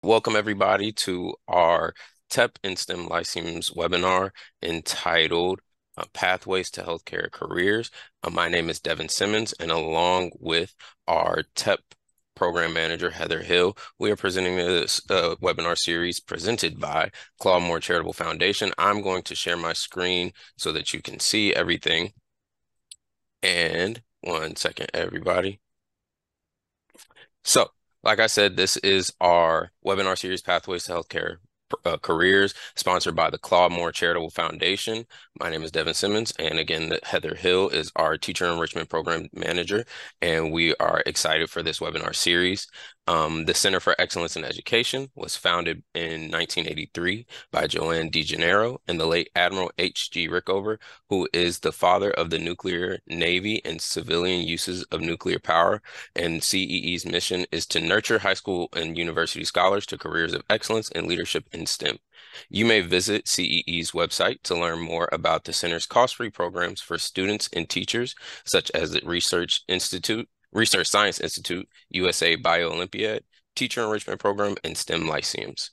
Welcome everybody to our TEP and STEM Lyceums webinar entitled Pathways to Healthcare Careers. My name is Devin Simmons, and along with our TEP program manager, Heather Hill, we are presenting this webinar series presented by Claude Moore Charitable Foundation. I'm going to share my screen so that you can see everything. And one second, everybody. So, like I said, this is our webinar series, Pathways to Healthcare Careers, sponsored by the Claude Moore Charitable Foundation. My name is Devin Simmons, and again, Heather Hill is our Teacher Enrichment Program Manager, and we are excited for this webinar series. The Center for Excellence in Education was founded in 1983 by Joanne DeGennaro and the late Admiral H.G. Rickover, who is the father of the nuclear navy and civilian uses of nuclear power. And CEE's mission is to nurture high school and university scholars to careers of excellence and leadership in STEM. You may visit CEE's website to learn more about the center's cost-free programs for students and teachers, such as the Research Science Institute, USA Bio Olympiad, Teacher Enrichment Program, and STEM Lyceums.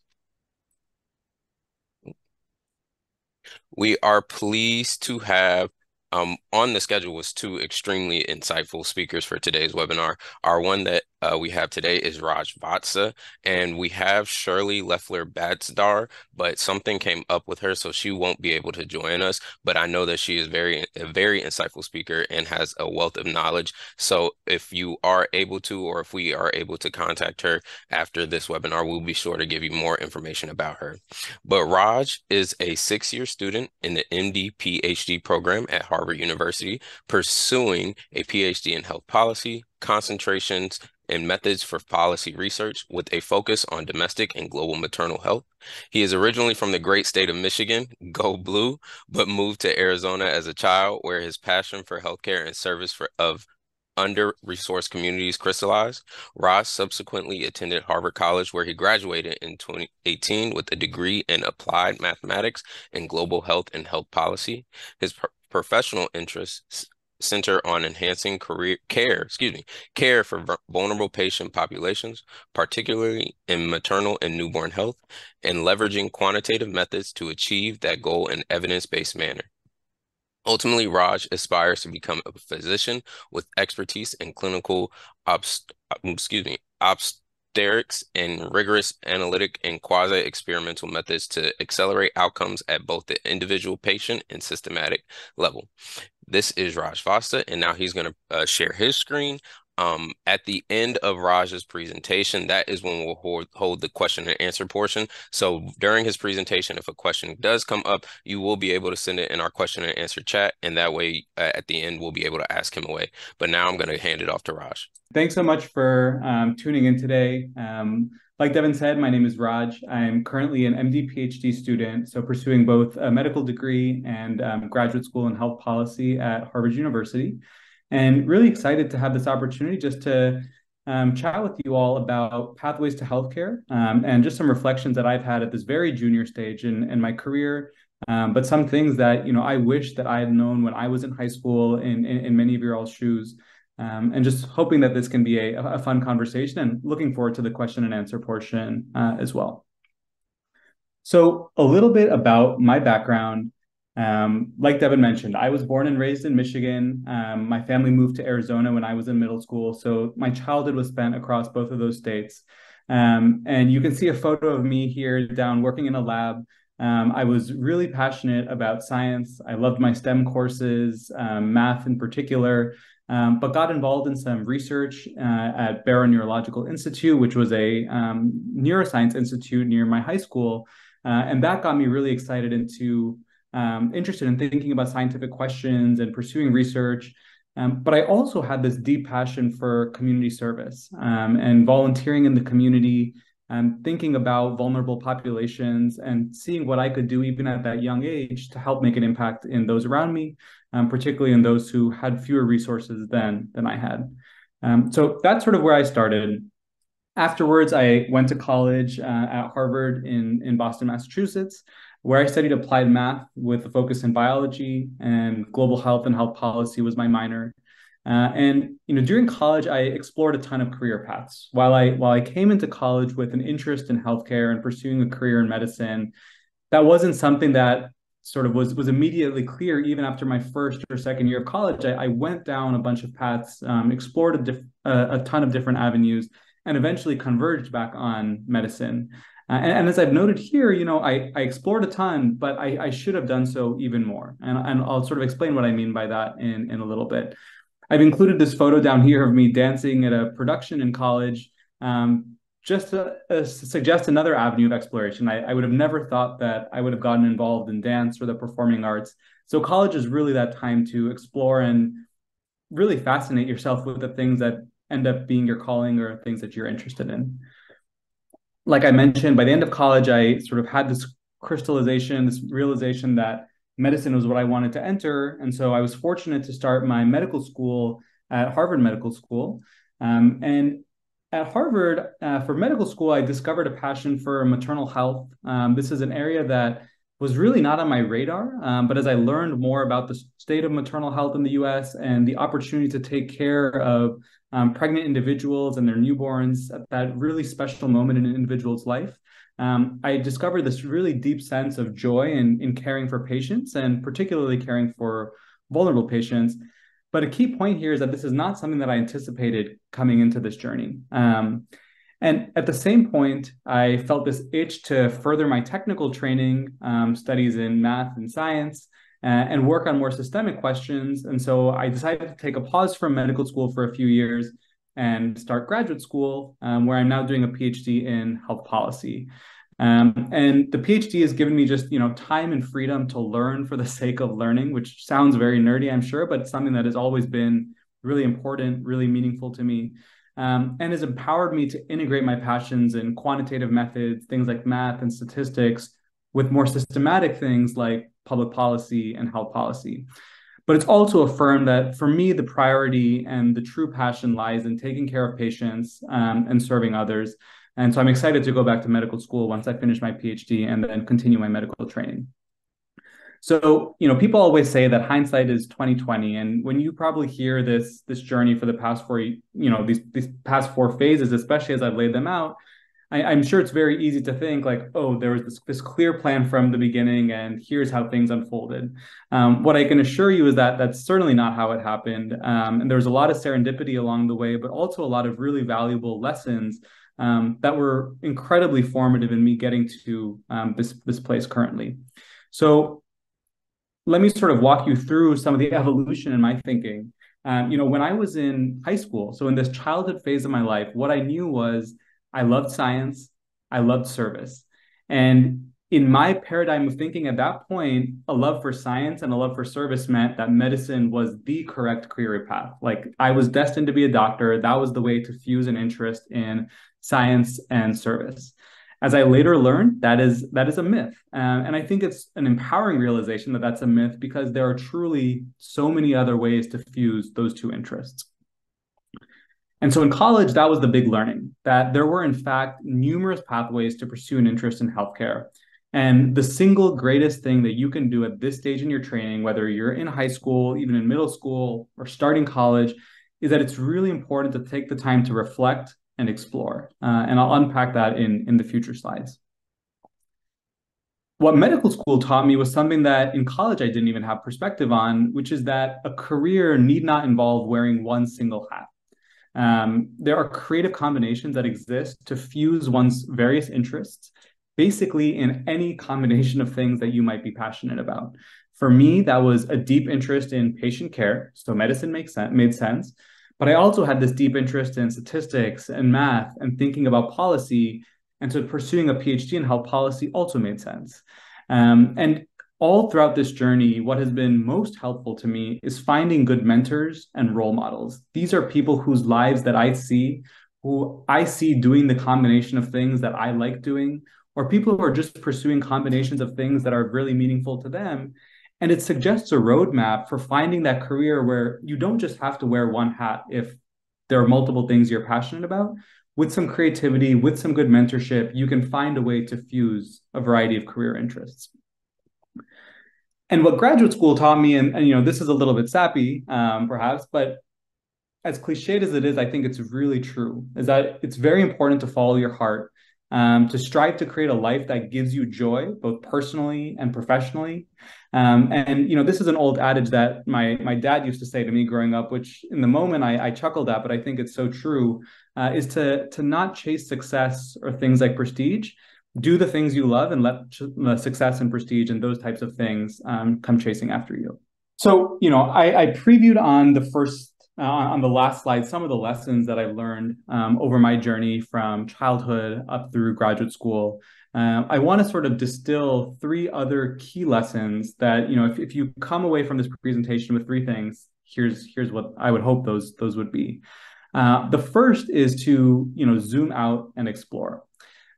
We are pleased to have on the schedule was two extremely insightful speakers for today's webinar. Our one that we have today is Raj Vatsa, and we have Shirley Leffler-Batsdar, but something came up with her, so she won't be able to join us. But I know that she is a very insightful speaker and has a wealth of knowledge. So if you are able to, or if we are able to contact her after this webinar, we'll be sure to give you more information about her. But Raj is a 6-year student in the MD PhD program at Harvard University, pursuing a PhD in health policy, concentrations and methods for policy research with a focus on domestic and global maternal health. He is originally from the great state of Michigan, go blue, but moved to Arizona as a child, where his passion for healthcare and service of under-resourced communities crystallized. Ross subsequently attended Harvard College, where he graduated in 2018 with a degree in applied mathematics and global health and health policy. His professional interests center on enhancing care for vulnerable patient populations, particularly in maternal and newborn health, and leveraging quantitative methods to achieve that goal in evidence-based manner. Ultimately, Raj aspires to become a physician with expertise in clinical obstetrics and rigorous analytic and quasi-experimental methods to accelerate outcomes at both the individual patient and systematic level. This is Raj Vatsa, and now he's going to share his screen. At the end of Raj's presentation, that is when we'll hold the question and answer portion. So during his presentation, if a question does come up, you will be able to send it in our question and answer chat, and that way at the end, we'll be able to ask him away. But now I'm going to hand it off to Raj. Thanks so much for tuning in today. Like Devin said, my name is Raj. I'm currently an MD PhD student, so pursuing both a medical degree and graduate school in health policy at Harvard University. And really excited to have this opportunity just to chat with you all about pathways to healthcare and just some reflections that I've had at this very junior stage in my career. But some things that I wish that I had known when I was in high school in many of your all's shoes. And just hoping that this can be a fun conversation, and looking forward to the question and answer portion as well. So a little bit about my background. Like Devin mentioned, I was born and raised in Michigan. My family moved to Arizona when I was in middle school, so my childhood was spent across both of those states. And you can see a photo of me here down working in a lab. I was really passionate about science. I loved my STEM courses, math in particular, but got involved in some research at Barrow Neurological Institute, which was a neuroscience institute near my high school. And that got me really excited interested in thinking about scientific questions and pursuing research. But I also had this deep passion for community service and volunteering in the community, thinking about vulnerable populations and seeing what I could do even at that young age to help make an impact in those around me, particularly in those who had fewer resources than I had. So that's sort of where I started. Afterwards, I went to college at Harvard in Boston, Massachusetts, where I studied applied math with a focus in biology, and global health and health policy was my minor. And during college, I explored a ton of career paths. While I came into college with an interest in healthcare and pursuing a career in medicine, that wasn't something that sort of was immediately clear even after my first or second year of college. I went down a bunch of paths, explored a ton of different avenues, and eventually converged back on medicine. And as I've noted here, I explored a ton, but I should have done so even more. And I'll sort of explain what I mean by that in a little bit. I've included this photo down here of me dancing at a production in college, just to suggest another avenue of exploration. I would have never thought that I would have gotten involved in dance or the performing arts. So college is really that time to explore and really fascinate yourself with the things that end up being your calling or things that you're interested in. Like I mentioned, by the end of college, I sort of had this crystallization, this realization that medicine was what I wanted to enter. And so I was fortunate to start my medical school at Harvard Medical School. And at Harvard, for medical school, I discovered a passion for maternal health. This is an area that was really not on my radar. But as I learned more about the state of maternal health in the US and the opportunity to take care of pregnant individuals and their newborns at that really special moment in an individual's life, I discovered this really deep sense of joy in caring for patients and particularly caring for vulnerable patients. But a key point here is that this is not something that I anticipated coming into this journey. And at the same point, I felt this itch to further my technical training, studies in math and science, and work on more systemic questions. And so I decided to take a pause from medical school for a few years and start graduate school, where I'm now doing a PhD in health policy. And the PhD has given me just time and freedom to learn for the sake of learning, which sounds very nerdy, I'm sure, but it's something that has always been really important, really meaningful to me, and has empowered me to integrate my passions in quantitative methods, things like math and statistics, with more systematic things like public policy and health policy. But it's also affirmed that for me, the priority and the true passion lies in taking care of patients, and serving others. And so I'm excited to go back to medical school once I finish my PhD and then continue my medical training. So, people always say that hindsight is 2020. And when you probably hear this journey for the past these past four phases, especially as I've laid them out, I'm sure it's very easy to think like, oh, there was this clear plan from the beginning, and here's how things unfolded. What I can assure you is that that's certainly not how it happened. And there was a lot of serendipity along the way, but also a lot of really valuable lessons that were incredibly formative in me getting to this place currently. So let me sort of walk you through some of the evolution in my thinking. When I was in high school, so in this childhood phase of my life, what I knew was I loved science, I loved service. And in my paradigm of thinking at that point, a love for science and a love for service meant that medicine was the correct career path. Like I was destined to be a doctor. That was the way to fuse an interest in science and service. As I later learned, that is a myth. And I think it's an empowering realization that that's a myth because there are truly so many other ways to fuse those two interests. And so in college, that was the big learning, that there were, in fact, numerous pathways to pursue an interest in healthcare. And the single greatest thing that you can do at this stage in your training, whether you're in high school, even in middle school, or starting college, is that it's really important to take the time to reflect and explore. And I'll unpack that in the future slides. What medical school taught me was something that in college I didn't even have perspective on, which is that a career need not involve wearing one single hat. There are creative combinations that exist to fuse one's various interests, basically in any combination of things that you might be passionate about. For me, that was a deep interest in patient care, so medicine made sense. But I also had this deep interest in statistics and math and thinking about policy. And so pursuing a PhD in health policy also made sense. And all throughout this journey, what has been most helpful to me is finding good mentors and role models. These are people whose lives that who I see doing the combination of things that I like doing, or people who are just pursuing combinations of things that are really meaningful to them. And it suggests a roadmap for finding that career where you don't just have to wear one hat if there are multiple things you're passionate about. With some creativity, with some good mentorship, you can find a way to fuse a variety of career interests. And what graduate school taught me, and this is a little bit sappy, perhaps, but as cliched as it is, I think it's really true, is that it's very important to follow your heart, to strive to create a life that gives you joy, both personally and professionally. And this is an old adage that my dad used to say to me growing up, which in the moment I chuckled at, but I think it's so true, is to not chase success or things like prestige. Do the things you love and let success and prestige and those types of things come chasing after you. So, I previewed on the first, on the last slide, some of the lessons that I've learned over my journey from childhood up through graduate school. I want to sort of distill three other key lessons that, if you come away from this presentation with three things, here's what I would hope those would be. The first is to, zoom out and explore.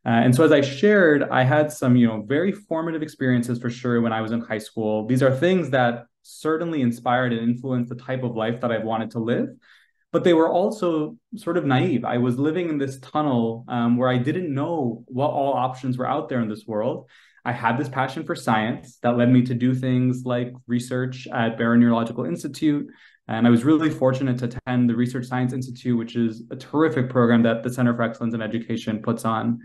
And so, as I shared, I had some, very formative experiences for sure when I was in high school. These are things that certainly inspired and influenced the type of life that I wanted to live, but they were also sort of naive. I was living in this tunnel where I didn't know what all options were out there in this world. I had this passion for science that led me to do things like research at Barrow Neurological Institute. And I was really fortunate to attend the Research Science Institute, which is a terrific program that the Center for Excellence in Education puts on.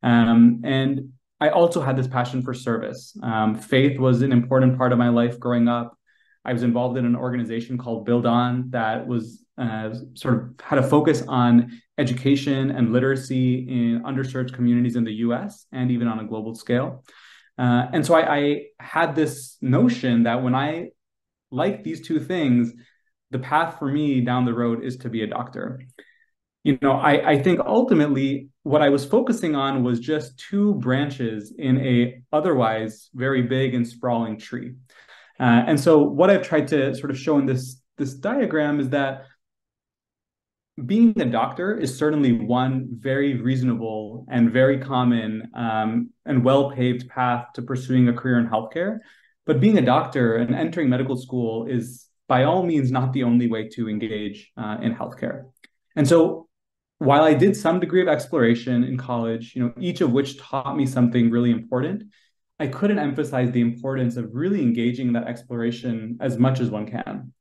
And I also had this passion for service. Faith was an important part of my life growing up. I was involved in an organization called Build On that was sort of had a focus on education and literacy in underserved communities in the US and even on a global scale. And so I had this notion that when I like these two things, the path for me down the road is to be a doctor. I think ultimately what I was focusing on was just two branches in a otherwise very big and sprawling tree. And so what I've tried to sort of show in this diagram is that being a doctor is certainly one very reasonable and very common and well-paved path to pursuing a career in healthcare. But being a doctor and entering medical school is by all means not the only way to engage in healthcare. And so while I did some degree of exploration in college, each of which taught me something really important, I couldn't emphasize the importance of really engaging in that exploration as much as one can.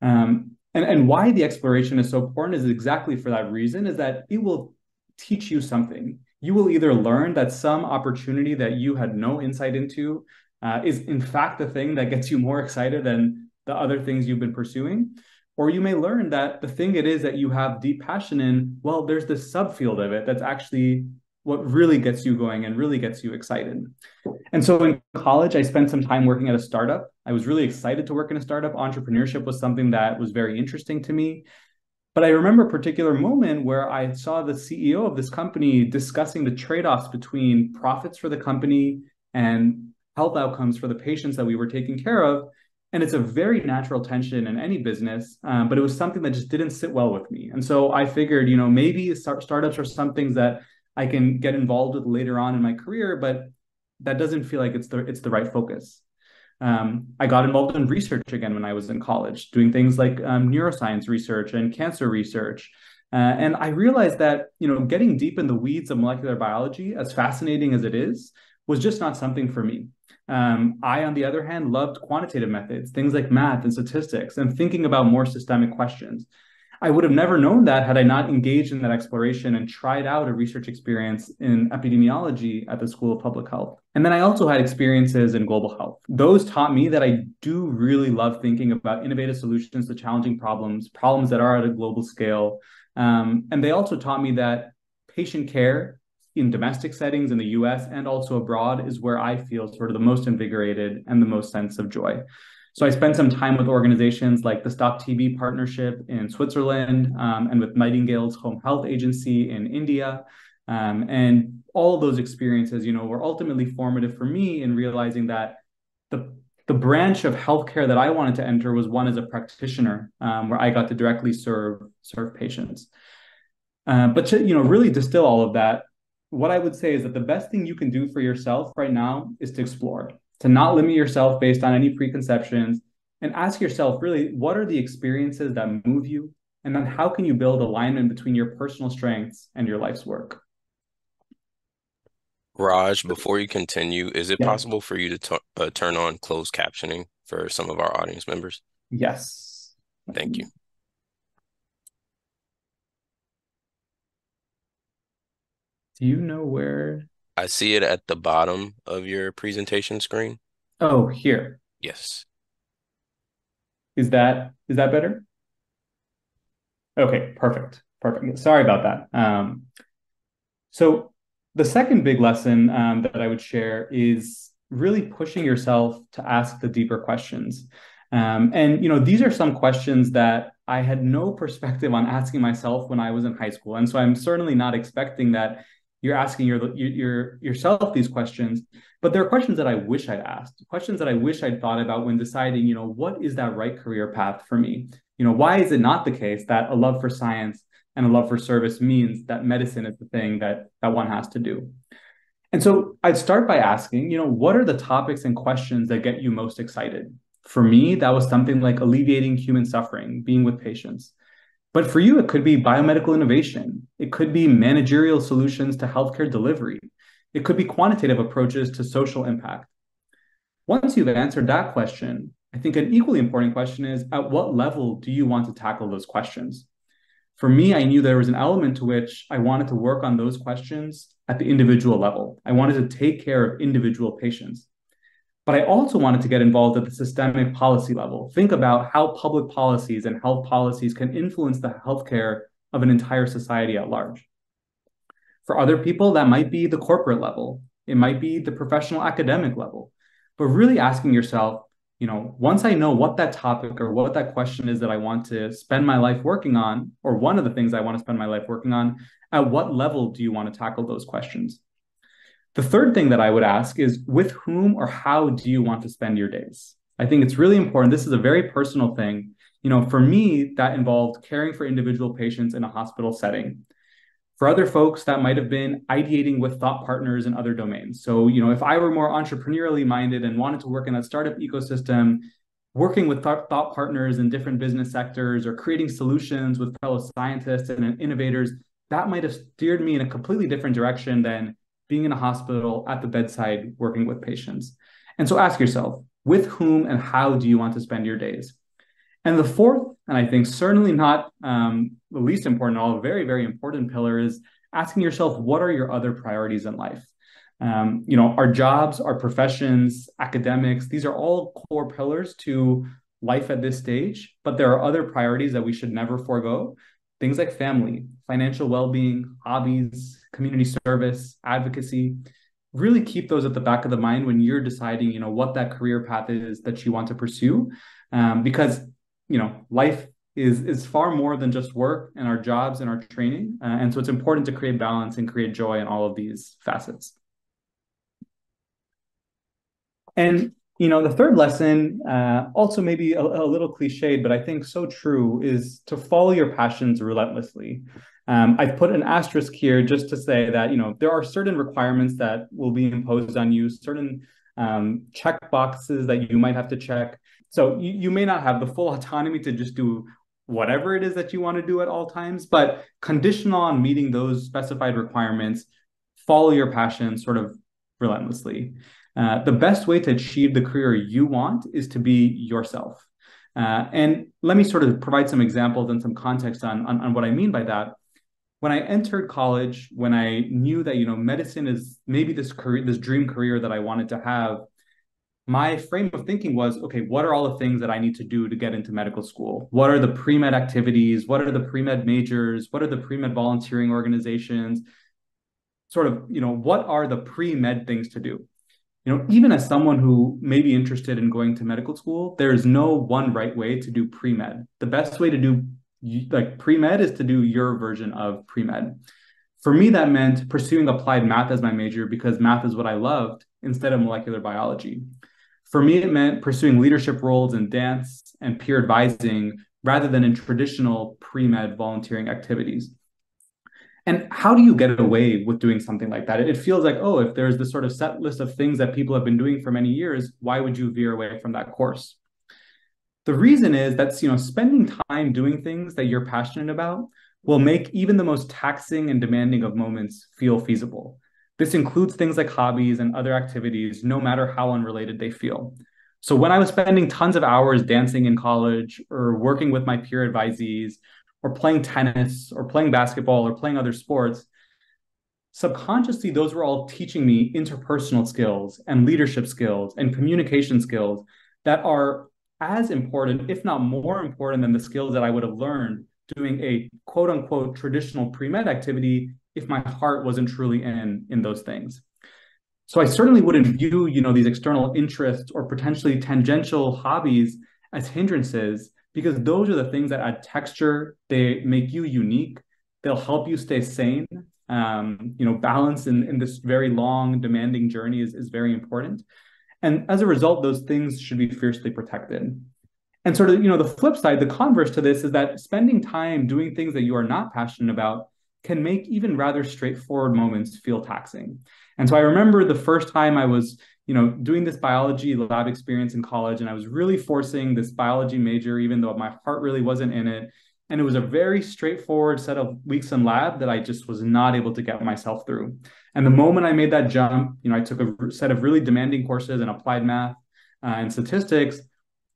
And why the exploration is so important is exactly for that reason, is that it will teach you something. You will either learn that some opportunity that you had no insight into is in fact the thing that gets you more excited than the other things you've been pursuing. Or you may learn that the thing it is that you have deep passion in, well, there's this subfield of it that's actually what really gets you going and really gets you excited. And so in college, I spent some time working at a startup. I was really excited to work in a startup. Entrepreneurship was something that was very interesting to me. But I remember a particular moment where I saw the CEO of this company discussing the trade-offs between profits for the company and health outcomes for the patients that we were taking care of. And it's a very natural tension in any business, but it was something that just didn't sit well with me. And so I figured, maybe startups are some things that I can get involved with later on in my career, but that doesn't feel like it's the right focus. I got involved in research again when I was in college, doing things like neuroscience research and cancer research. And I realized that, getting deep in the weeds of molecular biology, as fascinating as it is, was just not something for me. I, on the other hand, loved quantitative methods, things like math and statistics, and thinking about more systemic questions. I would have never known that had I not engaged in that exploration and tried out a research experience in epidemiology at the School of Public Health. And then I also had experiences in global health. Those taught me that I do really love thinking about innovative solutions to challenging problems that are at a global scale. And they also taught me that patient care in domestic settings in the US and also abroad is where I feel sort of the most invigorated and the most sense of joy. So I spent some time with organizations like the Stop TB Partnership in Switzerland and with Nightingale's Home Health Agency in India. And all of those experiences, were ultimately formative for me in realizing that the branch of healthcare that I wanted to enter was one as a practitioner, where I got to directly serve patients. But to really distill all of that, what I would say is that the best thing you can do for yourself right now is to explore, to not limit yourself based on any preconceptions, and ask yourself really, what are the experiences that move you? And then how can you build alignment between your personal strengths and your life's work? Raj, before you continue, is it Yeah. possible for you to turn on closed captioning for some of our audience members? Yes. Thank you. Do you know where? I see it at the bottom of your presentation screen. Oh, here. Yes. Is that better? Okay, perfect. Perfect. Sorry about that. So the second big lesson that I would share is really pushing yourself to ask the deeper questions. And these are some questions that I had no perspective on asking myself when I was in high school, and so I'm certainly not expecting that you're asking yourself these questions. But there are questions that I wish I'd asked, questions that I wish I'd thought about when deciding, what is that right career path for me? Why is it not the case that a love for science and a love for service means that medicine is the thing that one has to do? And so I'd start by asking, what are the topics and questions that get you most excited? For me, that was something like alleviating human suffering, being with patients. But for you, it could be biomedical innovation. It could be managerial solutions to healthcare delivery. It could be quantitative approaches to social impact. Once you've answered that question, I think an equally important question is, at what level do you want to tackle those questions? For me, I knew there was an element to which I wanted to work on those questions at the individual level. I wanted to take care of individual patients. But I also wanted to get involved at the systemic policy level. Think about how public policies and health policies can influence the healthcare of an entire society at large. For other people, that might be the corporate level, it might be the professional academic level. But really asking yourself, once I know what that topic or what that question is that I want to spend my life working on, or one of the things I want to spend my life working on, at what level do you want to tackle those questions? The third thing that I would ask is, with whom or how do you want to spend your days? I think it's really important. This is a very personal thing. For me, that involved caring for individual patients in a hospital setting. For other folks, that might have been ideating with thought partners in other domains. So, if I were more entrepreneurially minded and wanted to work in that startup ecosystem, working with thought partners in different business sectors or creating solutions with fellow scientists and innovators, that might have steered me in a completely different direction than being in a hospital at the bedside working with patients. And so ask yourself, with whom and how do you want to spend your days? And the fourth, and I think certainly not the least important, all a very, very important pillar, is asking yourself, what are your other priorities in life? Our jobs, our professions, academics, these are all core pillars to life at this stage, but there are other priorities that we should never forego. Things like family, financial well-being, hobbies, community service, advocacy. Really keep those at the back of the mind when you're deciding, what that career path is that you want to pursue, because life is far more than just work and our jobs and our training. And so it's important to create balance and create joy in all of these facets. And, the third lesson, also maybe a little cliched, but I think so true, is to follow your passions relentlessly. I've put an asterisk here just to say that, there are certain requirements that will be imposed on you, certain check boxes that you might have to check. So you may not have the full autonomy to just do whatever it is that you want to do at all times, but conditional on meeting those specified requirements, follow your passion sort of relentlessly. The best way to achieve the career you want is to be yourself. And let me sort of provide some examples and some context on what I mean by that. When I entered college, when I knew that, medicine is maybe this career, this dream career that I wanted to have, my frame of thinking was, okay, what are all the things that I need to do to get into medical school? What are the pre-med activities? What are the pre-med majors? What are the pre-med volunteering organizations? Sort of, what are the pre-med things to do? Even as someone who may be interested in going to medical school, there is no one right way to do pre-med. The best way to do like pre-med is to do your version of pre-med. For me, that meant pursuing applied math as my major because math is what I loved instead of molecular biology. For me, it meant pursuing leadership roles in dance and peer advising rather than in traditional pre-med volunteering activities. And how do you get away with doing something like that? It feels like, oh, if there's this sort of set list of things that people have been doing for many years, why would you veer away from that course? The reason is that, spending time doing things that you're passionate about will make even the most taxing and demanding of moments feel feasible. This includes things like hobbies and other activities, no matter how unrelated they feel. So when I was spending tons of hours dancing in college or working with my peer advisees or playing tennis or playing basketball or playing other sports, subconsciously, those were all teaching me interpersonal skills and leadership skills and communication skills that are as important, if not more important, than the skills that I would have learned doing a quote unquote traditional pre-med activity if my heart wasn't truly in those things. So I certainly wouldn't view, these external interests or potentially tangential hobbies as hindrances, because those are the things that add texture. They make you unique. They'll help you stay sane. Balance in this very long, demanding journey is very important. And as a result, those things should be fiercely protected. And sort of, the flip side, the converse to this is that spending time doing things that you are not passionate about can make even rather straightforward moments feel taxing. And so I remember the first time I was, doing this biology lab experience in college, and I was really forcing this biology major, even though my heart really wasn't in it. And it was a very straightforward set of weeks in lab that I just was not able to get myself through. And the moment I made that jump, I took a set of really demanding courses in applied math and statistics.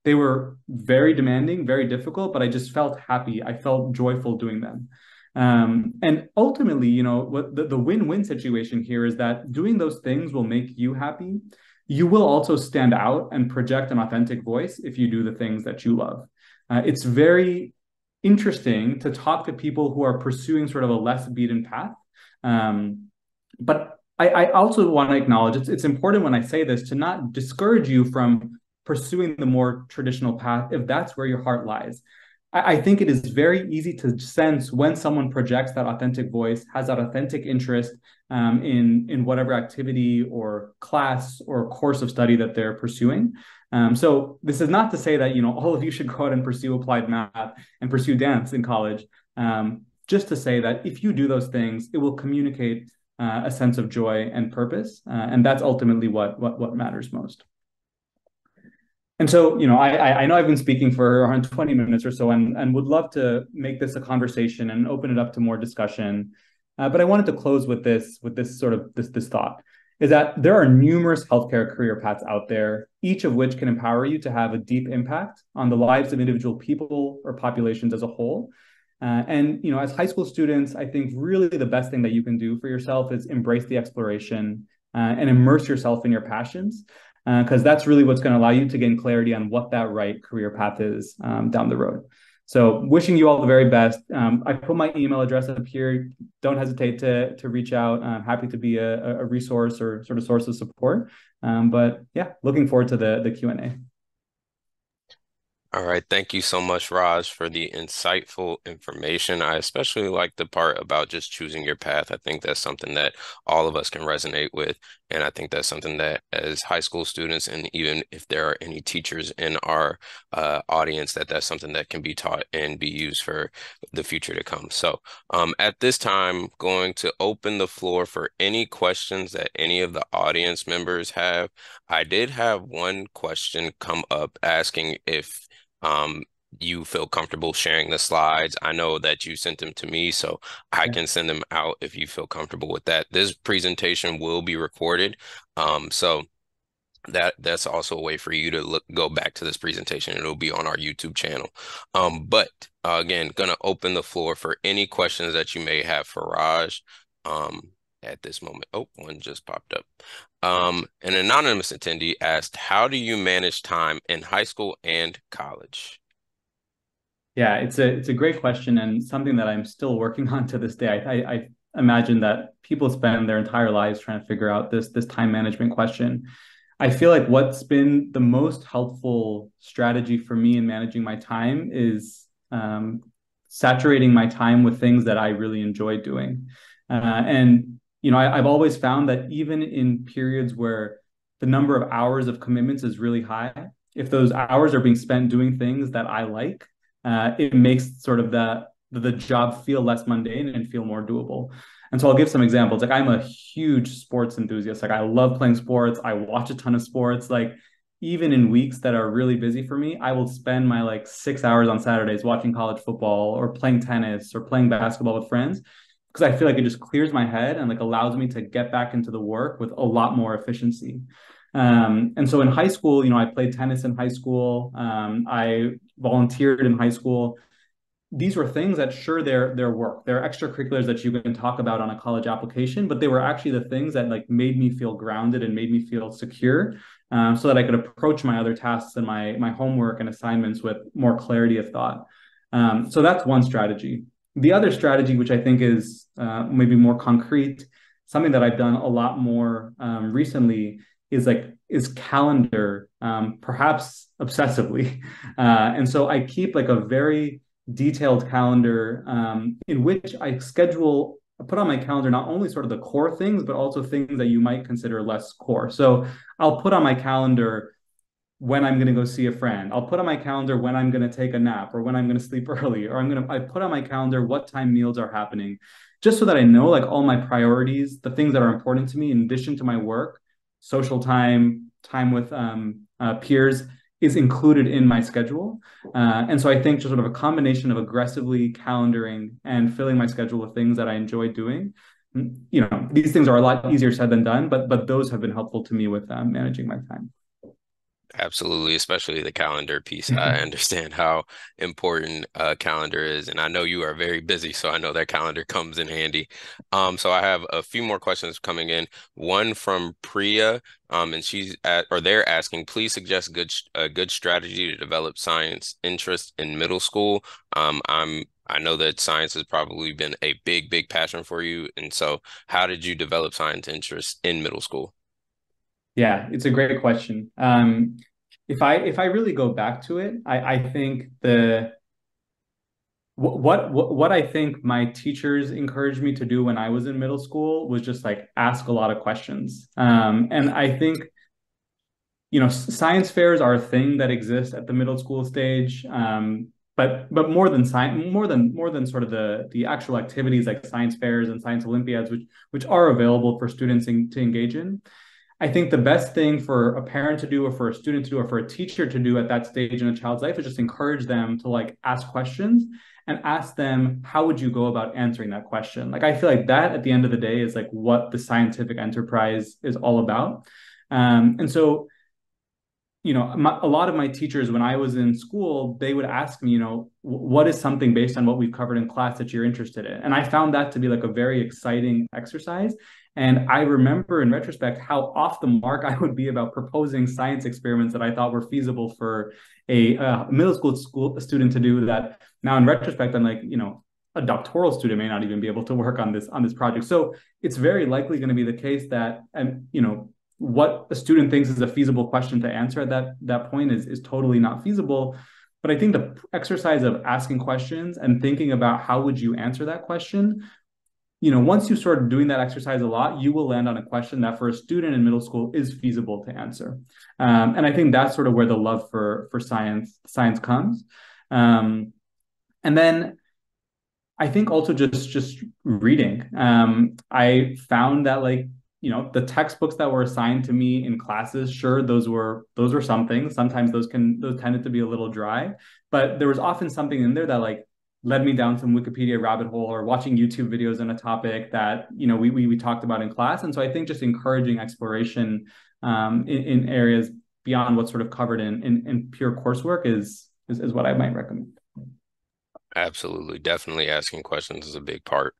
They were very demanding, very difficult, but I just felt happy. I felt joyful doing them. And ultimately, what the win-win situation here is that doing those things will make you happy. You will also stand out and project an authentic voice if you do the things that you love. It's very interesting to talk to people who are pursuing sort of a less beaten path. But I also want to acknowledge it's important when I say this to not discourage you from pursuing the more traditional path if that's where your heart lies. I think it is very easy to sense when someone projects that authentic voice, has that authentic interest in whatever activity or class or course of study that they're pursuing. So this is not to say that all of you should go out and pursue applied math and pursue dance in college. Just to say that if you do those things, it will communicate a sense of joy and purpose, and that's ultimately what matters most. And so, I know I've been speaking for around 20 minutes or so, and would love to make this a conversation and open it up to more discussion. But I wanted to close with this this thought, is that there are numerous healthcare career paths out there, each of which can empower you to have a deep impact on the lives of individual people or populations as a whole. And as high school students, I think really the best thing that you can do for yourself is embrace the exploration and immerse yourself in your passions, because that's really what's going to allow you to gain clarity on what that right career path is down the road. So wishing you all the very best. I put my email address up here. Don't hesitate to reach out. I'm happy to be a resource or sort of source of support. But yeah, looking forward to the Q&A. All right. Thank you so much, Raj, for the insightful information. I especially like the part about just choosing your path. I think that's something that all of us can resonate with. And I think that's something that as high school students, and even if there are any teachers in our audience, that's something that can be taught and be used for the future to come. So at this time, going to open the floor for any questions that any of the audience members have. I did have one question come up asking if you feel comfortable sharing the slides. I know that you sent them to me, so I Yeah. can send them out if you feel comfortable with that. This presentation will be recorded, so that's also a way for you to go back to this presentation. It'll be on our YouTube channel. But again, gonna open the floor for any questions that you may have for Raj. At this moment. Oh, one just popped up. An anonymous attendee asked, how do you manage time in high school and college? Yeah, it's a great question and something that I'm still working on to this day. I imagine that people spend their entire lives trying to figure out this time management question. I feel like what's been the most helpful strategy for me in managing my time is saturating my time with things that I really enjoy doing. And I've always found that even in periods where the number of hours of commitments is really high, if those hours are being spent doing things that I like, it makes sort of the job feel less mundane and feel more doable. And so I'll give some examples. Like I'm a huge sports enthusiast. Like I love playing sports. I watch a ton of sports. Like even in weeks that are really busy for me, I will spend my like 6 hours on Saturdays watching college football or playing tennis or playing basketball with friends, because I feel like it just clears my head and like allows me to get back into the work with a lot more efficiency. And so in high school, I played tennis in high school. I volunteered in high school. these were things that sure they're work, they're extracurriculars that you can talk about on a college application, but they were actually the things that like made me feel grounded and made me feel secure, so that I could approach my other tasks and my homework and assignments with more clarity of thought. So that's one strategy. The other strategy, which I think is maybe more concrete, something that I've done a lot more recently, is calendar, perhaps obsessively. And so I keep like a very detailed calendar, in which I put on my calendar not only sort of the core things, but also things that you might consider less core. So I'll put on my calendar when I'm going to go see a friend. I'll put on my calendar when I'm going to take a nap or when I'm going to sleep early, or I put on my calendar what time meals are happening, just so that I know like all my priorities, the things that are important to me in addition to my work, social time, time with peers is included in my schedule. And so I think just sort of a combination of aggressively calendaring and filling my schedule with things that I enjoy doing. These things are a lot easier said than done, but those have been helpful to me with managing my time. Absolutely, especially the calendar piece. I understand how important calendar is, and I know you are very busy, so I know that calendar comes in handy. So I have a few more questions coming in. One from Priya, and they're asking, please suggest a good strategy to develop science interest in middle school. I know that science has probably been a big, big passion for you, and so how did you develop science interest in middle school? Yeah, it's a great question. If I really go back to it, I think what I think my teachers encouraged me to do when I was in middle school was just like ask a lot of questions. And I think science fairs are a thing that exists at the middle school stage. But more than science, more than sort of the actual activities like science fairs and science olympiads, which are available for students to engage in. I think the best thing for a parent to do or for a student to do or for a teacher to do at that stage in a child's life is just encourage them to like ask questions and ask them, how would you go about answering that question? Like, I feel like that at the end of the day is like what the scientific enterprise is all about. And so a lot of my teachers, when I was in school, they would ask me, what is something based on what we've covered in class that you're interested in? And I found that to be like a very exciting exercise. And I remember in retrospect how off the mark I would be about proposing science experiments that I thought were feasible for a middle school student to do. That now in retrospect, I'm like, a doctoral student may not even be able to work on this project. So it's very likely going to be the case that, and what a student thinks is a feasible question to answer at that point is totally not feasible. But I think the exercise of asking questions and thinking about how would you answer that question, once you start doing that exercise a lot, you will land on a question that for a student in middle school is feasible to answer. And I think that's sort of where the love for science comes. And then I think also just reading. I found that like the textbooks that were assigned to me in classes, sure, those were something. Sometimes those tended to be a little dry, but there was often something in there that like led me down some Wikipedia rabbit hole or watching YouTube videos on a topic that we talked about in class. And so I think just encouraging exploration in areas beyond what's sort of covered in pure coursework is what I might recommend. Absolutely. Definitely asking questions is a big part.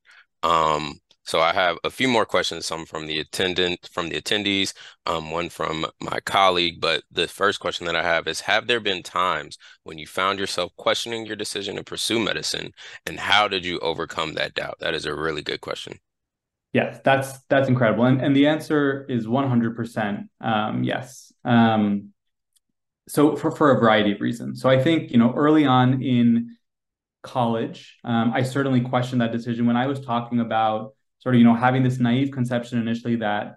So I have a few more questions, some from the attendees, one from my colleague. But the first question that I have there been times when you found yourself questioning your decision to pursue medicine, and how did you overcome that doubt? That is a really good question. Yes, that's incredible. And the answer is 100% yes. So for a variety of reasons. So I think, early on in college, I certainly questioned that decision when I was talking about sort of, having this naive conception initially that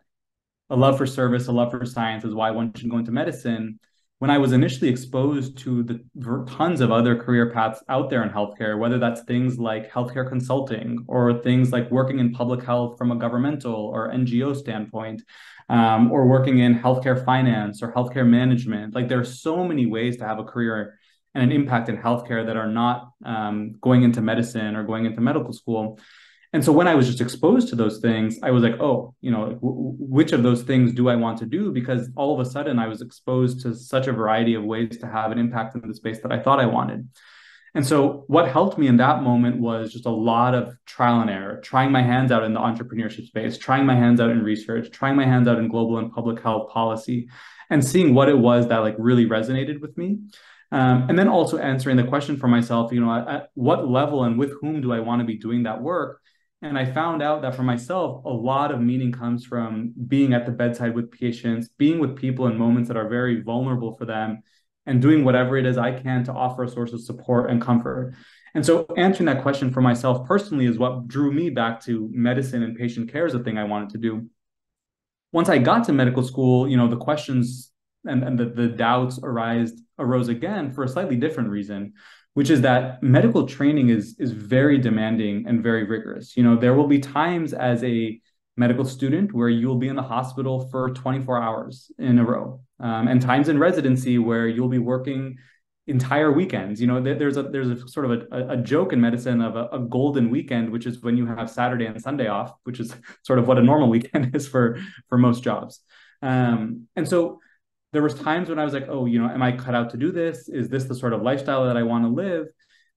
a love for service, a love for science is why one should go into medicine. When I was initially exposed to the tons of other career paths out there in healthcare, whether that's things like healthcare consulting or things like working in public health from a governmental or NGO standpoint, or working in healthcare finance or healthcare management, like there are so many ways to have a career and an impact in healthcare that are not going into medicine or going into medical school. And so when I was just exposed to those things, I was like, oh, which of those things do I want to do? Because all of a sudden I was exposed to such a variety of ways to have an impact in the space that I thought I wanted. And so what helped me in that moment was just a lot of trial and error, trying my hands out in the entrepreneurship space, trying my hands out in research, trying my hands out in global and public health policy, and seeing what it was that like really resonated with me. And then also answering the question for myself, at what level and with whom do I want to be doing that work? And I found out that for myself, a lot of meaning comes from being at the bedside with patients, being with people in moments that are very vulnerable for them, and doing whatever it is I can to offer a source of support and comfort. And so answering that question for myself personally is what drew me back to medicine and patient care as a thing I wanted to do. Once I got to medical school, the questions and the doubts arose again for a slightly different reason, which is that medical training is very demanding and very rigorous. There will be times as a medical student where you'll be in the hospital for 24 hours in a row, and times in residency where you'll be working entire weekends. There's a sort of a joke in medicine of a golden weekend, which is when you have Saturday and Sunday off, which is sort of what a normal weekend is for most jobs. And so there was times when I was like, oh, am I cut out to do this? Is this the sort of lifestyle that I want to live?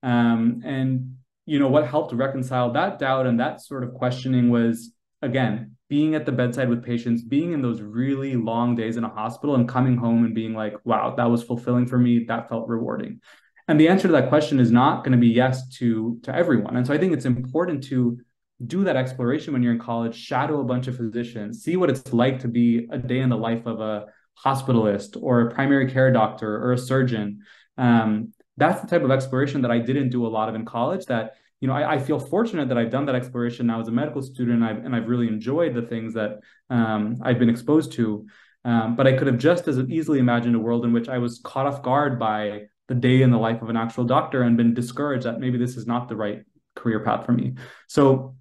And what helped reconcile that doubt and that sort of questioning was, again, being at the bedside with patients, being in those really long days in a hospital and coming home and being like, wow, that was fulfilling for me. That felt rewarding. And the answer to that question is not going to be yes to everyone. And so I think it's important to do that exploration when you're in college, shadow a bunch of physicians, see what it's like to be a day in the life of a hospitalist or a primary care doctor or a surgeon. That's the type of exploration that I didn't do a lot of in college that, I feel fortunate that I've done that exploration now as a medical student, and I've really enjoyed the things that I've been exposed to. But I could have just as easily imagined a world in which I was caught off guard by the day in the life of an actual doctor and been discouraged that maybe this is not the right career path for me. So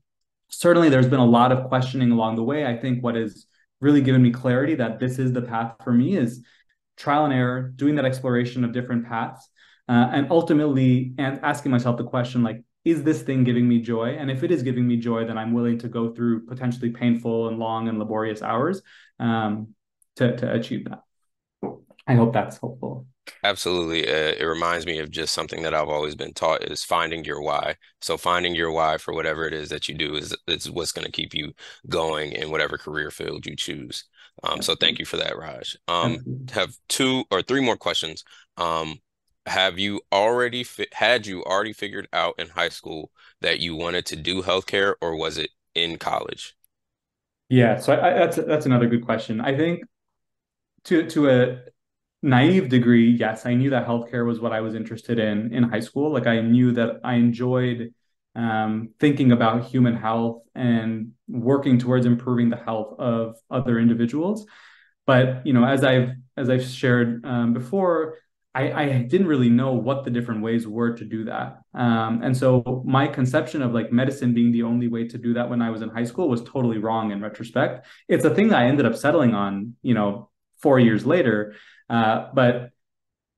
certainly there's been a lot of questioning along the way. I think what has really given me clarity that this is the path for me is trial and error, doing that exploration of different paths, and ultimately asking myself the question, like, is this thing giving me joy? And if it is giving me joy, then I'm willing to go through potentially painful and long and laborious hours to achieve that. I hope that's helpful. Absolutely. It reminds me of just something that I've always been taught is finding your why. So finding your why for whatever it is that you do is what's going to keep you going in whatever career field you choose. So thank Absolutely. you for that, Raj. Absolutely. Have two or three more questions. Have you already had you already figured out in high school that you wanted to do healthcare, or was it in college? Yeah, so that's another good question. I think to a naive degree, yes, I knew that healthcare was what I was interested in high school. Like I knew that I enjoyed thinking about human health and working towards improving the health of other individuals. But as I've shared before, I didn't really know what the different ways were to do that. And so my conception of like medicine being the only way to do that when I was in high school was totally wrong in retrospect. It's a thing that I ended up settling on, 4 years later. But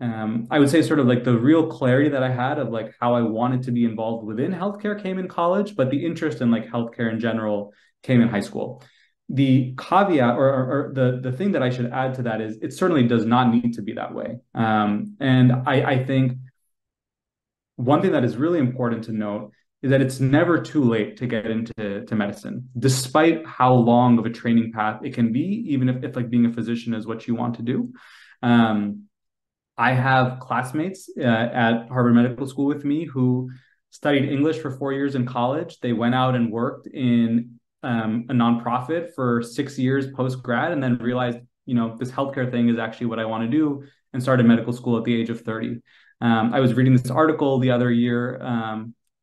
I would say sort of like the real clarity that I had of like how I wanted to be involved within healthcare came in college, but the interest in like healthcare in general came in high school. The caveat or the thing that I should add to that is it certainly does not need to be that way. And I think one thing that is really important to note is that it's never too late to get into medicine, despite how long of a training path it can be, even if like being a physician is what you want to do. Um, I have classmates at Harvard Medical School with me who studied English for 4 years in college. They went out and worked in a nonprofit for 6 years post grad, and then realized, this healthcare thing is actually what I want to do, and started medical school at the age of 30. I was reading this article the other year,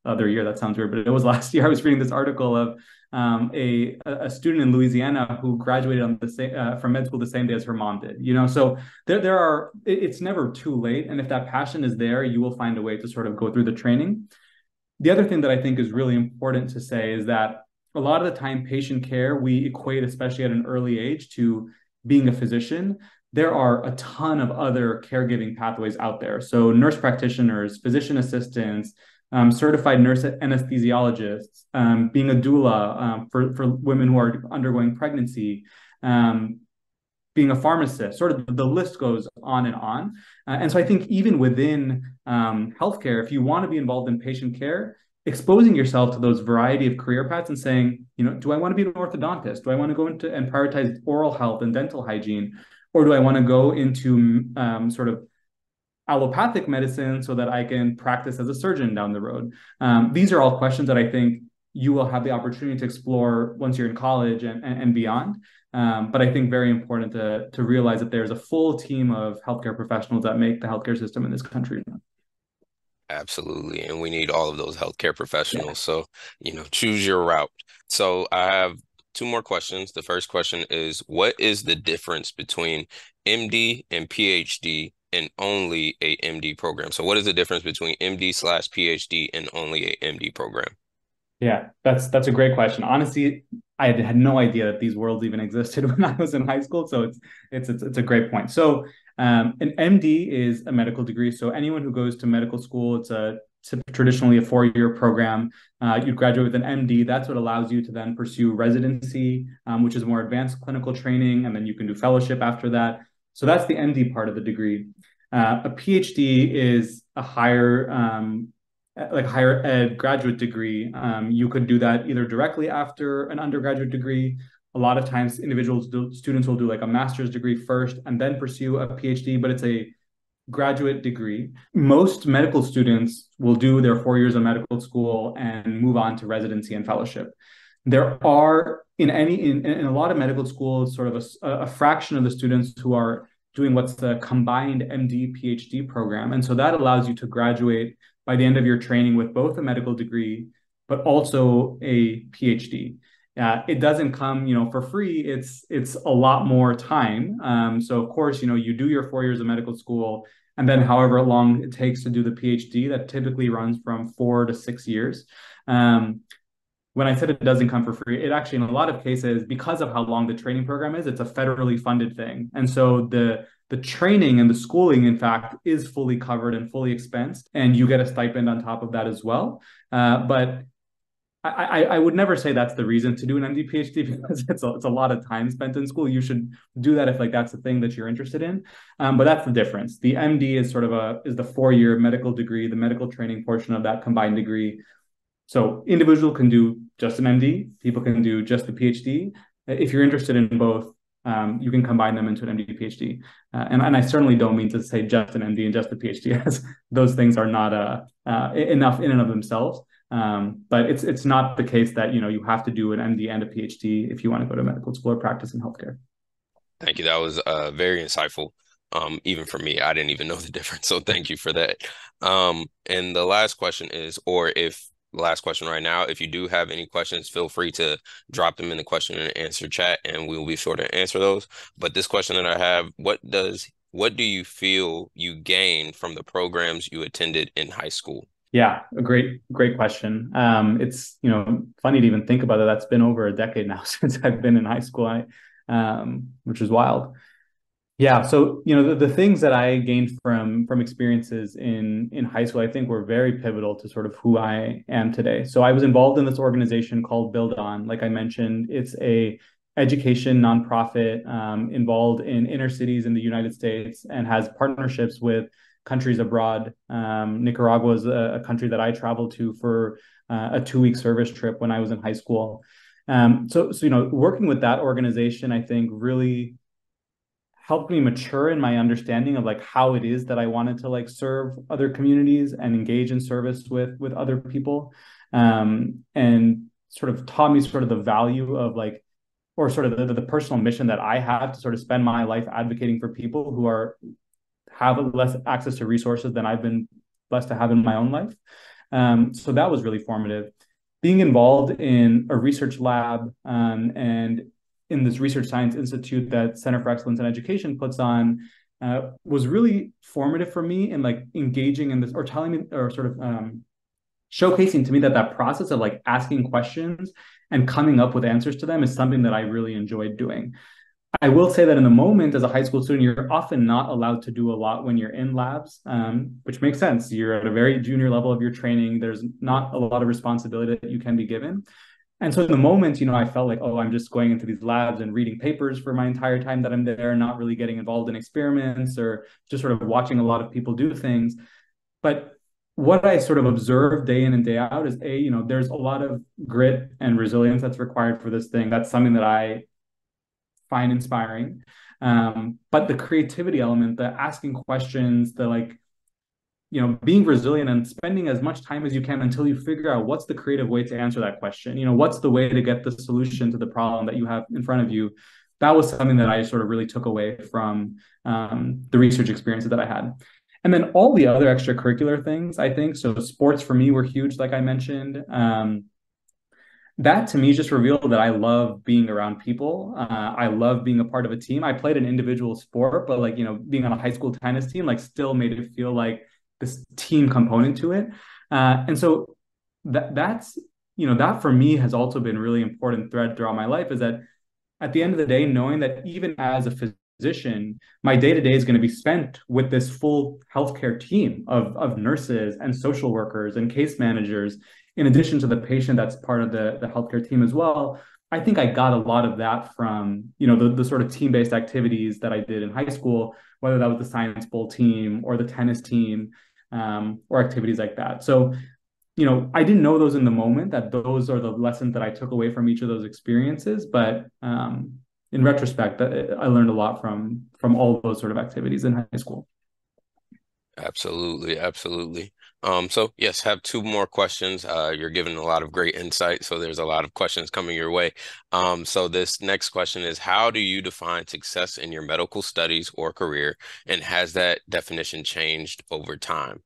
that sounds weird, but it was last year. I was reading this article of a student in Louisiana who graduated on from med school the same day as her mom did. So it's never too late, and if that passion is there, you will find a way to sort of go through the training. The other thing that I think is really important to say is that a lot of the time, patient care we equate, especially at an early age, to being a physician. There are a ton of other caregiving pathways out there. So nurse practitioners, physician assistants, certified nurse anesthesiologists, being a doula for women who are undergoing pregnancy, um, being a pharmacist, sort of the list goes on and on. And so I think even within healthcare, if you want to be involved in patient care, exposing yourself to those variety of career paths and saying, do I want to be an orthodontist? Do I want to go into and prioritize oral health and dental hygiene? Or do I want to go into sort of allopathic medicine so that I can practice as a surgeon down the road? These are all questions that I think you will have the opportunity to explore once you're in college and beyond. But I think very important to realize that there's a full team of healthcare professionals that make the healthcare system in this country. Absolutely. And we need all of those healthcare Yeah. professionals. So, choose your route. So I have two more questions. The first question is, what is the difference between MD and PhD and only a MD program? So what is the difference between MD/PhD and only a MD program? Yeah, that's a great question. Honestly, I had no idea that these worlds even existed when I was in high school. So it's a great point. So an MD is a medical degree. So anyone who goes to medical school, it's traditionally a 4-year program. You'd graduate with an MD. That's what allows you to then pursue residency, which is more advanced clinical training, and then you can do fellowship after that. So that's the MD part of the degree. A PhD is a higher like higher ed graduate degree. You could do that either directly after an undergraduate degree. A lot of times, students will do like a master's degree first and then pursue a PhD, but it's a graduate degree. Most medical students will do their 4 years of medical school and move on to residency and fellowship. There are in a lot of medical schools sort of a fraction of the students who are doing what's the combined MD PhD program, and so that allows you to graduate by the end of your training with both a medical degree but also a PhD. It doesn't come, for free. It's a lot more time. So of course, you do your 4 years of medical school, and then however long it takes to do the PhD, that typically runs from 4 to 6 years. When I said it doesn't come for free, it actually, in a lot of cases, because of how long the training program is, it's a federally funded thing. And so the training and the schooling, in fact, is fully covered and fully expensed, and you get a stipend on top of that as well. But I would never say that's the reason to do an MD PhD because it's a lot of time spent in school. You should do that if like that's the thing that you're interested in. But that's the difference. The MD is sort of is the 4-year medical degree, the medical training portion of that combined degree. So individual can do just an MD, people can do just the PhD. If you're interested in both, you can combine them into an MD PhD. And I certainly don't mean to say just an MD and just a PhD, as those things are not enough in and of themselves. But it's not the case that you have to do an MD and a PhD if you want to go to medical school or practice in healthcare. Thank you. That was very insightful. Even for me, I didn't even know the difference. So thank you for that. And the last question is, or if the last question right now, if you do have any questions, feel free to drop them in the question and answer chat, and we will be sure to answer those. But this question that I have, what do you feel you gained from the programs you attended in high school? Yeah, a great question. It's funny to even think about it. That's been over a decade now since I've been in high school, which is wild. Yeah, so the things that I gained from experiences in high school, I think were very pivotal to sort of who I am today. So I was involved in this organization called Build On. Like I mentioned, it's a education nonprofit involved in inner cities in the United States and has partnerships with countries abroad. Nicaragua is a country that I traveled to for a 2-week service trip when I was in high school. So working with that organization, I think really helped me mature in my understanding of like how it is that I wanted to like serve other communities and engage in service with other people, and sort of taught me sort of the value of like, or sort of the personal mission that I have to sort of spend my life advocating for people who have less access to resources than I've been blessed to have in my own life. So that was really formative. Being involved in a research lab and in this research science institute that Center for Excellence in Education puts on was really formative for me in like engaging in this, or telling me, or sort of showcasing to me that process of like asking questions and coming up with answers to them is something that I really enjoyed doing. I will say that in the moment, as a high school student, you're often not allowed to do a lot when you're in labs, which makes sense. You're at a very junior level of your training. There's not a lot of responsibility that you can be given. And so in the moment, I felt like, oh, I'm just going into these labs and reading papers for my entire time that I'm there, not really getting involved in experiments or just sort of watching a lot of people do things. But what I sort of observe day in and day out is there's a lot of grit and resilience that's required for this thing. That's something that I find inspiring. But the creativity element, the asking questions, the like, being resilient and spending as much time as you can until you figure out what's the creative way to answer that question. What's the way to get the solution to the problem that you have in front of you. That was something that I sort of really took away from the research experiences that I had. And then all the other extracurricular things, I think, so sports for me were huge, like I mentioned. That to me just revealed that I love being around people. I love being a part of a team. I played an individual sport, but like, being on a high school tennis team, like still made it feel like this team component to it. And so that for me has also been really important thread throughout my life, is that at the end of the day, knowing that even as a physician, my day to day is going to be spent with this full healthcare team of nurses and social workers and case managers, in addition to the patient that's part of the healthcare team as well. I think I got a lot of that from, the sort of team-based activities that I did in high school, whether that was the science bowl team or the tennis team, or activities like that. So, I didn't know those in the moment, that those are the lessons that I took away from each of those experiences. But in retrospect, I learned a lot from all of those sort of activities in high school. Absolutely, absolutely. So yes, have two more questions. You're giving a lot of great insight, so there's a lot of questions coming your way. So this next question is, how do you define success in your medical studies or career, and has that definition changed over time?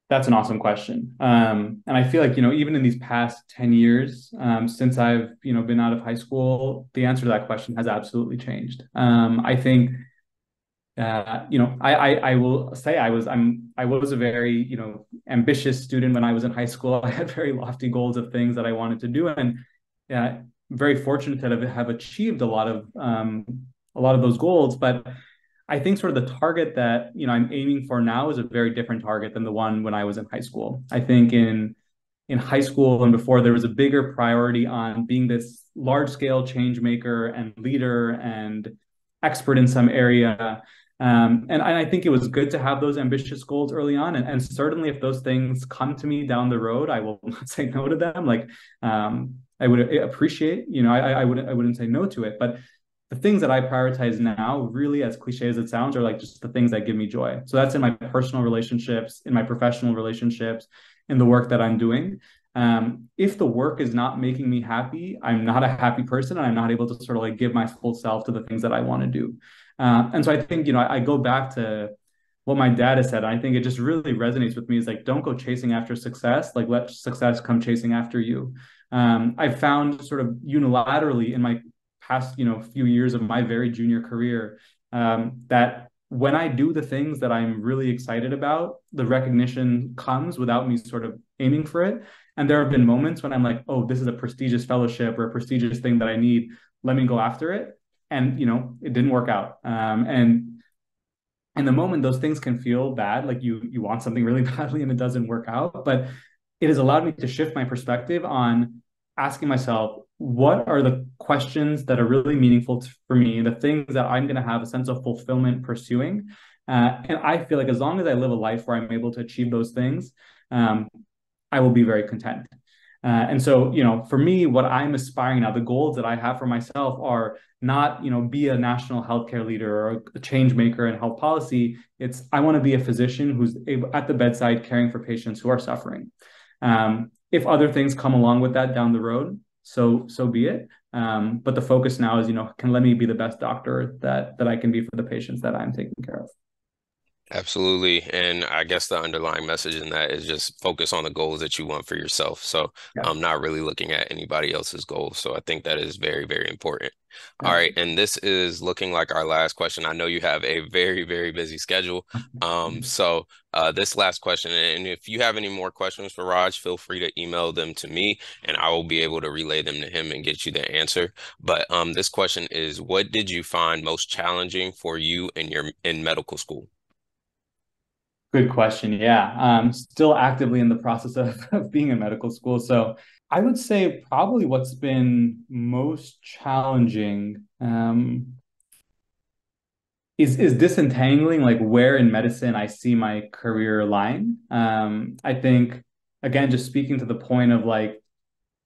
That's an awesome question. And I feel like, even in these past 10 years, since I've, been out of high school, the answer to that question has absolutely changed. I think I will say I was a very, ambitious student when I was in high school. I had very lofty goals of things that I wanted to do, and uh, very fortunate to have achieved a lot of those goals. But I think sort of the target that I'm aiming for now is a very different target than the one when I was in high school. I think in high school and before, there was a bigger priority on being this large scale change maker and leader and expert in some area. And I think it was good to have those ambitious goals early on. And certainly if those things come to me down the road, I will not say no to them. Like, I would appreciate, I wouldn't say no to it. But the things that I prioritize now, really, as cliche as it sounds, are like just the things that give me joy. So that's in my personal relationships, in my professional relationships, in the work that I'm doing. If the work is not making me happy, I'm not a happy person, and I'm not able to sort of like give my full self to the things that I want to do. And so I think, I go back to what my dad has said. I think it just really resonates with me, is like, don't go chasing after success, like let success come chasing after you. I've found sort of unilaterally in my past, few years of my very junior career, that when I do the things that I'm really excited about, the recognition comes without me sort of aiming for it. And there have been moments when I'm like, oh, this is a prestigious fellowship or a prestigious thing that I need. Let me go after it. And, it didn't work out. And in the moment, those things can feel bad. Like you want something really badly and it doesn't work out. But it has allowed me to shift my perspective on asking myself, what are the questions that are really meaningful for me, the things that I'm going to have a sense of fulfillment pursuing. And I feel like as long as I live a life where I'm able to achieve those things, I will be very content. And so, for me, what I'm aspiring now, the goals that I have for myself are not, be a national healthcare leader or a change maker in health policy. It's, I want to be a physician who's able, at the bedside caring for patients who are suffering. If other things come along with that down the road, so be it. But the focus now is, can let me be the best doctor that I can be for the patients that I'm taking care of. Absolutely. And I guess the underlying message in that is just focus on the goals that you want for yourself. So Yeah, I'm not really looking at anybody else's goals. So I think that is very, very important. All right. absolutely. And this is looking like our last question. I know you have a very, very busy schedule. This last question, and if you have any more questions for Raj, feel free to email them to me and I will be able to relay them to him and get you the answer. But this question is, what did you find most challenging for you in medical school? Good question. Yeah. Still actively in the process of being in medical school. So I would say probably what's been most challenging is disentangling like where in medicine I see my career lying. I think again, just speaking to the point of like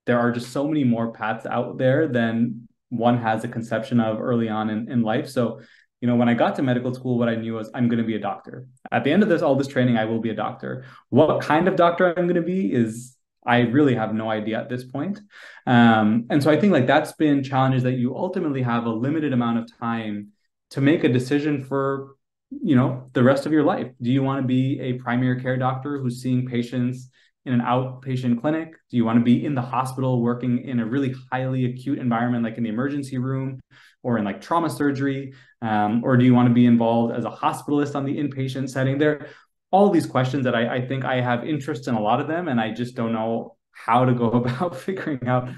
there are just so many more paths out there than one has a conception of early on in life. So, when I got to medical school, what I knew was I'm going to be a doctor. At the end of all this training, I will be a doctor. What kind of doctor I'm going to be is I really have no idea at this point. And so I think like that's been challenges that you ultimately have a limited amount of time to make a decision for, the rest of your life. Do you want to be a primary care doctor who's seeing patients in an outpatient clinic? Do you want to be in the hospital working in a really highly acute environment, like in the emergency room or in like trauma surgery? Or do you want to be involved as a hospitalist on the inpatient setting? There are all these questions that I think I have interest in a lot of them, and I just don't know how to go about figuring out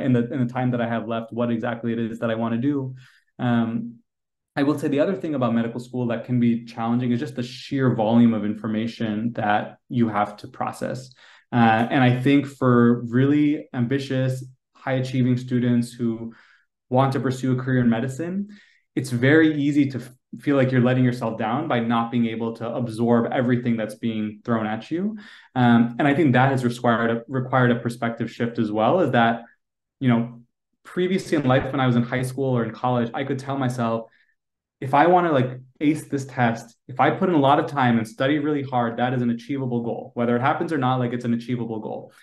in the time that I have left what exactly it is that I want to do. Um, I will say the other thing about medical school that can be challenging is just the sheer volume of information that you have to process. And I think for really ambitious, high achieving students who want to pursue a career in medicine, it's very easy to feel like you're letting yourself down by not being able to absorb everything that's being thrown at you. And I think that has required a perspective shift as well, is that, you know, previously in life when I was in high school or in college, I could tell myself, if I want to like ace this test, if I put in a lot of time and study really hard, that is an achievable goal. Whether it happens or not, like it's an achievable goal.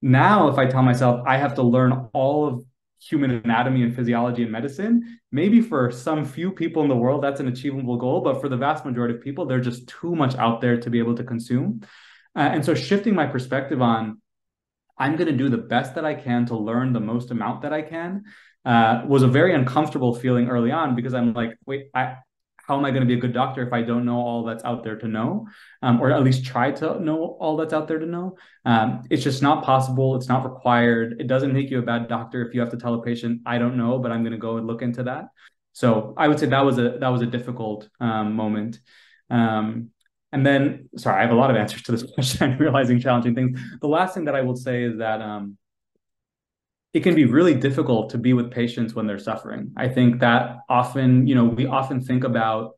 Now, if I tell myself I have to learn all of human anatomy and physiology and medicine, maybe for some few people in the world, that's an achievable goal. But for the vast majority of people, there's just too much out there to be able to consume. And so shifting my perspective on I'm going to do the best that I can to learn the most amount that I can was a very uncomfortable feeling early on because I'm like, wait, how am I going to be a good doctor if I don't know all that's out there to know, or at least try to know all that's out there to know? It's just not possible. It's not required. It doesn't make you a bad doctor if you have to tell a patient, I don't know, but I'm going to go and look into that. So I would say that was a difficult moment. Um, and then, sorry, I have a lot of answers to this question. I'm realizing challenging things. The last thing that I will say is that it can be really difficult to be with patients when they're suffering. I think that often, we often think about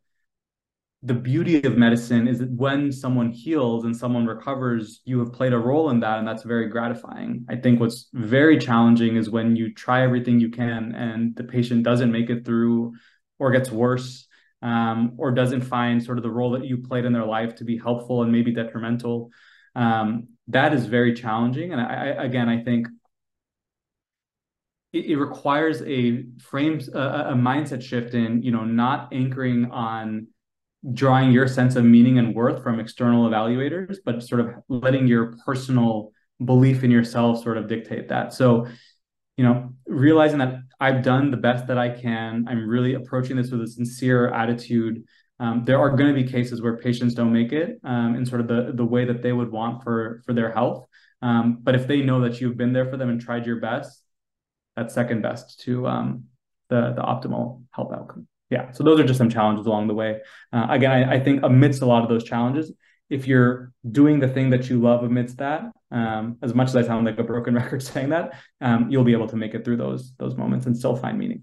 the beauty of medicine is that when someone heals and someone recovers, you have played a role in that, and that's very gratifying. I think what's very challenging is when you try everything you can and the patient doesn't make it through or gets worse, or doesn't find sort of the role that you played in their life to be helpful and maybe detrimental. That is very challenging. And again, I think it requires a mindset shift in, not anchoring on drawing your sense of meaning and worth from external evaluators, but sort of letting your personal belief in yourself sort of dictate that. So, realizing that I've done the best that I can, I'm really approaching this with a sincere attitude. There are going to be cases where patients don't make it in sort of the way that they would want for their health. But if they know that you've been there for them and tried your best, that's second best to the optimal health outcome. Yeah, so those are just some challenges along the way. Again, I think amidst a lot of those challenges, if you're doing the thing that you love amidst that, as much as I sound like a broken record saying that, you'll be able to make it through those moments and still find meaning.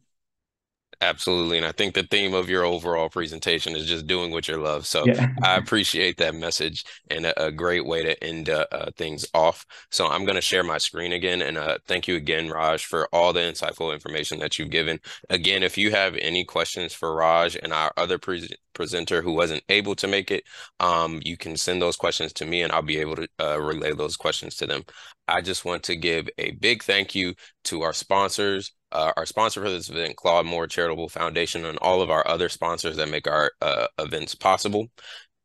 Absolutely. And I think the theme of your overall presentation is just doing what you love. So Yeah. I appreciate that message and a great way to end things off. So I'm going to share my screen again. And thank you again, Raj, for all the insightful information that you've given. Again, if you have any questions for Raj and our other presenter who wasn't able to make it, you can send those questions to me and I'll be able to relay those questions to them. I just want to give a big thank you to our sponsors. Our sponsor for this event, Claude Moore Charitable Foundation, and all of our other sponsors that make our events possible.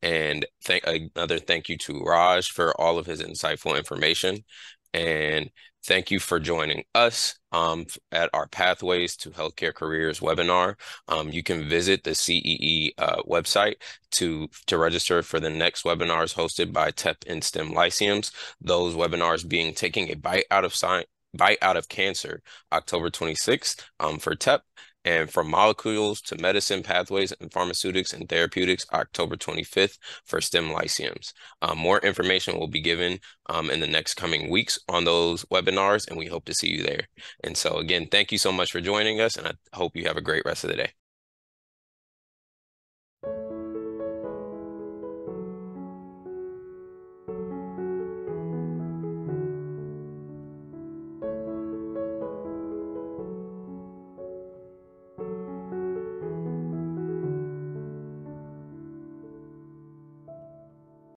And another thank you to Raj for all of his insightful information. And thank you for joining us at our Pathways to Healthcare Careers webinar. You can visit the CEE website to register for the next webinars hosted by TEP and STEM Lyceums. Those webinars being Taking a Bite Out of Science, Bite Out of Cancer, October 26th for TEP, And from molecules to medicine pathways and pharmaceutics and therapeutics, October 25th for STEM Lyceums. More information will be given in the next coming weeks on those webinars, and we hope to see you there. And so again, thank you so much for joining us, and I hope you have a great rest of the day.